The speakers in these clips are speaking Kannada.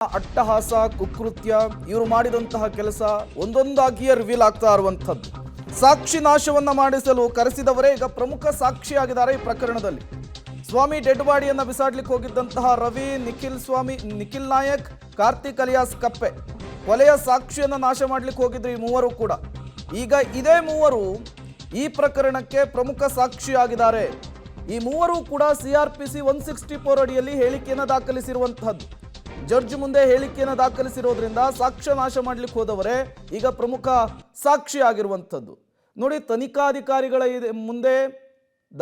ಅಟ್ಟಹಾಸ ಕುಕೃತ್ಯ ಇವರು ಮಾಡಿದಂತಹ ಕೆಲಸ ಒಂದೊಂದಾಗಿಯೇ ರಿವೀಲ್ ಆಗ್ತಾ ಇರುವಂಥದ್ದು. ಸಾಕ್ಷಿ ನಾಶವನ್ನ ಮಾಡಿಸಲು ಕರೆಸಿದವರೇ ಈಗ ಪ್ರಮುಖ ಸಾಕ್ಷಿಯಾಗಿದ್ದಾರೆ ಈ ಪ್ರಕರಣದಲ್ಲಿ. ಸ್ವಾಮಿ ಡೆಡ್ ಬಾಡಿಯನ್ನ ಬಿಸಾಡ್ಲಿಕ್ಕೆ ಹೋಗಿದ್ದಂತಹ ರವಿ, ನಿಖಿಲ್ ನಾಯಕ್, ಕಾರ್ತಿಕ್ ಅಲಿಯಾಸ್ ಕಪ್ಪೆ ಕೊಲೆಯ ಸಾಕ್ಷಿಯನ್ನ ನಾಶ ಮಾಡ್ಲಿಕ್ಕೆ ಹೋಗಿದ್ರು ಈ ಮೂವರು ಕೂಡ. ಈಗ ಇದೇ ಮೂವರು ಈ ಪ್ರಕರಣಕ್ಕೆ ಪ್ರಮುಖ ಸಾಕ್ಷಿಯಾಗಿದ್ದಾರೆ. ಈ ಮೂವರು ಕೂಡ CRPC 164 ಅಡಿಯಲ್ಲಿ ಹೇಳಿಕೆಯನ್ನು ದಾಖಲಿಸಿರುವಂತಹದ್ದು. ಜಡ್ಜ್ ಮುಂದೆ ಹೇಳಿಕೆಯನ್ನು ದಾಖಲಿಸಿರೋದ್ರಿಂದ ಸಾಕ್ಷ್ಯ ನಾಶ ಮಾಡ್ಲಿಕ್ಕೆ ಹೋದವರೇ ಈಗ ಪ್ರಮುಖ ಸಾಕ್ಷಿ ಆಗಿರುವಂಥದ್ದು. ನೋಡಿ, ತನಿಖಾಧಿಕಾರಿಗಳ ಮುಂದೆ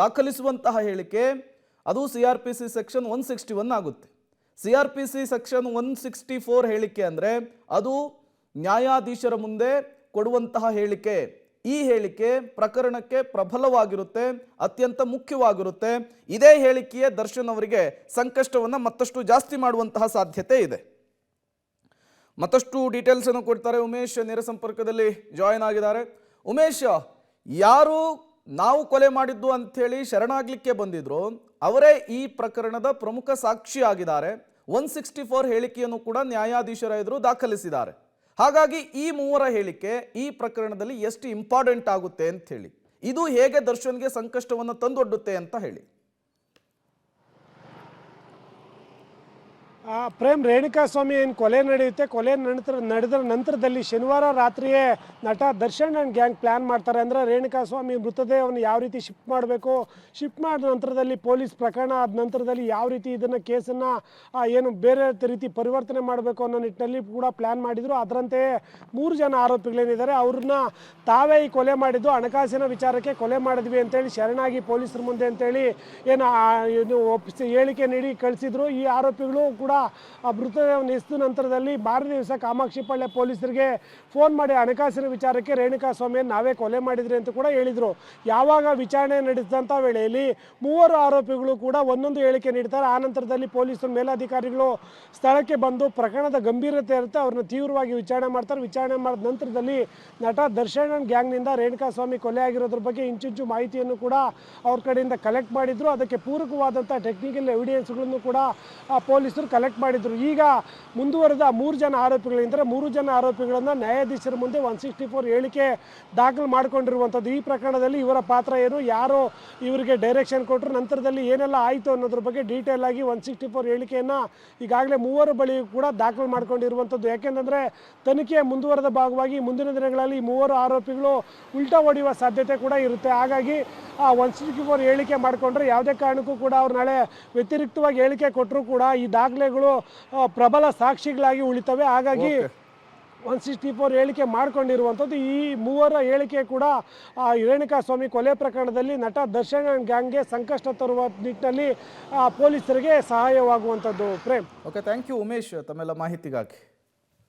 ದಾಖಲಿಸುವಂತಹ ಹೇಳಿಕೆ ಅದು CRPC ಸೆಕ್ಷನ್ 161 ಆಗುತ್ತೆ. CRPC ಸೆಕ್ಷನ್ 164 ಹೇಳಿಕೆ ಅಂದರೆ ಅದು ನ್ಯಾಯಾಧೀಶರ ಮುಂದೆ ಕೊಡುವಂತಹ ಹೇಳಿಕೆ. ಈ ಹೇಳಿಕೆ ಪ್ರಕರಣಕ್ಕೆ ಪ್ರಬಲವಾಗಿರುತ್ತೆ, ಅತ್ಯಂತ ಮುಖ್ಯವಾಗಿರುತ್ತೆ. ಇದೇ ಹೇಳಿಕೆಯೇ ದರ್ಶನ್ ಅವರಿಗೆ ಸಂಕಷ್ಟವನ್ನು ಮತ್ತಷ್ಟು ಜಾಸ್ತಿ ಮಾಡುವಂತಹ ಸಾಧ್ಯತೆ ಇದೆ. ಮತ್ತಷ್ಟು ಡೀಟೇಲ್ಸ್ ಅನ್ನು ಕೊಡ್ತಾರೆ. ಉಮೇಶ್ ನೇರ ಸಂಪರ್ಕದಲ್ಲಿ ಜಾಯಿನ್ ಆಗಿದ್ದಾರೆ. ಉಮೇಶ್, ಯಾರು ನಾವು ಕೊಲೆ ಮಾಡಿದ್ದು ಅಂಥೇಳಿ ಶರಣಾಗ್ಲಿಕ್ಕೆ ಬಂದಿದ್ರು ಅವರೇ ಈ ಪ್ರಕರಣದ ಪ್ರಮುಖ ಸಾಕ್ಷಿ ಆಗಿದ್ದಾರೆ. 164 ಹೇಳಿಕೆಯನ್ನು ಕೂಡ ನ್ಯಾಯಾಧೀಶರ ಎದುರು ದಾಖಲಿಸಿದ್ದಾರೆ. ಹಾಗಾಗಿ ಈ ಮೂವರ ಹೇಳಿಕೆ ಈ ಪ್ರಕರಣದಲ್ಲಿ ಎಷ್ಟು ಇಂಪಾರ್ಟೆಂಟ್ ಆಗುತ್ತೆ ಅಂತ ಹೇಳಿ, ಇದು ಹೇಗೆ ದರ್ಶನ್ಗೆ ಸಂಕಷ್ಟವನ್ನು ತಂದೊಡ್ಡುತ್ತೆ ಅಂತ ಹೇಳಿ. ಪ್ರೇಮ್, ರೇಣುಕಾಸ್ವಾಮಿ ಏನು ಕೊಲೆ ನಡೆಯುತ್ತೆ, ಕೊಲೆ ನಡೆದ ನಂತರದಲ್ಲಿ ಶನಿವಾರ ರಾತ್ರಿಯೇ ನಟ ದರ್ಶನ್ ಆ್ಯಂಡ್ ಗ್ಯಾಂಗ್ ಪ್ಲ್ಯಾನ್ ಮಾಡ್ತಾರೆ. ಅಂದರೆ ರೇಣುಕಾಸ್ವಾಮಿ ಮೃತದೇಹವನ್ನು ಯಾವ ರೀತಿ ಶಿಫ್ಟ್ ಮಾಡಬೇಕು, ಶಿಫ್ಟ್ ಮಾಡಿದ ನಂತರದಲ್ಲಿ ಪೊಲೀಸ್ ಪ್ರಕರಣ ಆದ ನಂತರದಲ್ಲಿ ಯಾವ ರೀತಿ ಇದನ್ನು ಕೇಸನ್ನು ಏನು ಬೇರೆ ರೀತಿ ಪರಿವರ್ತನೆ ಮಾಡಬೇಕು ಅನ್ನೋ ನಿಟ್ಟಿನಲ್ಲಿ ಕೂಡ ಪ್ಲ್ಯಾನ್ ಮಾಡಿದರು. ಅದರಂತೆಯೇ 3 ಜನ ಆರೋಪಿಗಳೇನಿದ್ದಾರೆ ಅವ್ರನ್ನ ತಾವೇ ಈ ಕೊಲೆ ಮಾಡಿದ್ದು ಹಣಕಾಸಿನ ವಿಚಾರಕ್ಕೆ ಕೊಲೆ ಮಾಡಿದ್ವಿ ಅಂತೇಳಿ ಶರಣಾಗಿ ಪೊಲೀಸರ ಮುಂದೆ ಅಂತೇಳಿ ಏನು ಒಪ್ಪಿಸಿ ಹೇಳಿಕೆ ನೀಡಿ ಕಳಿಸಿದ್ರು. ಈ ಆರೋಪಿಗಳು ಕೂಡ ಮೃತದೇಹವನ್ನು ಎಸೆದ ನಂತರದಲ್ಲಿ ಮಾರನೇ ದಿವಸ ಕಾಮಾಕ್ಷಿಪಾಳ್ಯ ಪೊಲೀಸರಿಗೆ ಫೋನ್ ಮಾಡಿ ಹಣಕಾಸಿನ ವಿಚಾರಕ್ಕೆ ರೇಣುಕಾಸ್ವಾಮಿಯನ್ನು ನಾವೇ ಕೊಲೆ ಮಾಡಿದ್ರಿ ಅಂತ ಕೂಡ ಹೇಳಿದರು. ಯಾವಾಗ ವಿಚಾರಣೆ ನಡೆಸಿದಂಥ ವೇಳೆಯಲ್ಲಿ 3 ಆರೋಪಿಗಳು ಕೂಡ ಒಂದೊಂದು ಹೇಳಿಕೆ ನೀಡ್ತಾರೆ. ಆ ನಂತರದಲ್ಲಿ ಪೊಲೀಸರು ಮೇಲಾಧಿಕಾರಿಗಳು ಸ್ಥಳಕ್ಕೆ ಬಂದು ಪ್ರಕರಣದ ಗಂಭೀರತೆ ಇರುತ್ತೆ, ಅವ್ರನ್ನ ತೀವ್ರವಾಗಿ ವಿಚಾರಣೆ ಮಾಡ್ತಾರೆ. ವಿಚಾರಣೆ ಮಾಡಿದ ನಂತರದಲ್ಲಿ ನಟ ದರ್ಶನ್ ಆ್ಯಂಡ್ ಗ್ಯಾಂಗ್ನಿಂದ ರೇಣುಕಾಸ್ವಾಮಿ ಕೊಲೆ ಆಗಿರೋದ್ರ ಬಗ್ಗೆ ಇಂಚು ಮಾಹಿತಿಯನ್ನು ಕೂಡ ಅವ್ರ ಕಡೆಯಿಂದ ಕಲೆಕ್ಟ್ ಮಾಡಿದ್ರು. ಅದಕ್ಕೆ ಪೂರಕವಾದಂಥ ಟೆಕ್ನಿಕಲ್ ಎವಿಡೆನ್ಸ್ಗಳನ್ನು ಕೂಡ ಪೊಲೀಸರು ಕಲೆಕ್ಟ್ ಮಾಡಿದ್ರು. ಈಗ ಮುಂದುವರೆದ 3 ಜನ ಆರೋಪಿಗಳಿಂದ 3 ಜನ ಆರೋಪಿಗಳನ್ನು ನ್ಯಾಯಾಧೀಶರ ಮುಂದೆ 164 ಹೇಳಿಕೆ ದಾಖಲು ಮಾಡಿಕೊಂಡಿರುವಂಥದ್ದು. ಈ ಪ್ರಕರಣದಲ್ಲಿ ಇವರ ಪಾತ್ರ ಏನು, ಯಾರು ಇವರಿಗೆ ಡೈರೆಕ್ಷನ್ ಕೊಟ್ಟರು, ನಂತರದಲ್ಲಿ ಏನೆಲ್ಲ ಆಯಿತು ಅನ್ನೋದ್ರ ಬಗ್ಗೆ ಡೀಟೇಲ್ ಆಗಿ 164 ಹೇಳಿಕೆಯನ್ನು ಈಗಾಗಲೇ 3 ಬಳಿ ಕೂಡ ದಾಖಲು ಮಾಡ್ಕೊಂಡಿರುವಂಥದ್ದು. ಯಾಕೆಂದರೆ ತನಿಖೆಯ ಮುಂದುವರೆದ ಭಾಗವಾಗಿ ಮುಂದಿನ ದಿನಗಳಲ್ಲಿ 3 ಆರೋಪಿಗಳು ಉಲ್ಟಾ ಹೊಡೆಯುವ ಸಾಧ್ಯತೆ ಕೂಡ ಇರುತ್ತೆ. ಹಾಗಾಗಿ 164 ಹೇಳಿಕೆ ಮಾಡಿಕೊಂಡ್ರೆ ಯಾವುದೇ ಕಾರಣಕ್ಕೂ ಕೂಡ ಅವ್ರು ನಾಳೆ ವ್ಯತಿರಿಕ್ತವಾಗಿ ಹೇಳಿಕೆ ಕೊಟ್ಟರು ಕೂಡ ಈ ದಾಖಲೆಗಳು ಪ್ರಬಲ ಸಾಕ್ಷಿಗಳಾಗಿ ಉಳಿತವೆ. ಹಾಗಾಗಿ 164 ಹೇಳಿಕೆ ಮಾಡಿಕೊಂಡಿರುವಂಥದ್ದು. ಈ 3 ಹೇಳಿಕೆ ಕೂಡ ರೇಣುಕಾಸ್ವಾಮಿ ಕೊಲೆ ಪ್ರಕರಣದಲ್ಲಿ ನಟ ದರ್ಶನ್ ಗ್ಯಾಂಗ್ಗೆ ಸಂಕಷ್ಟ ತರುವ ನಿಟ್ಟಿನಲ್ಲಿ ಪೊಲೀಸರಿಗೆ ಸಹಾಯವಾಗುವಂಥದ್ದು. Prem, okay, thank you Umesh ತಮ್ಮೆಲ್ಲ ಮಾಹಿತಿಗಾಗಿ.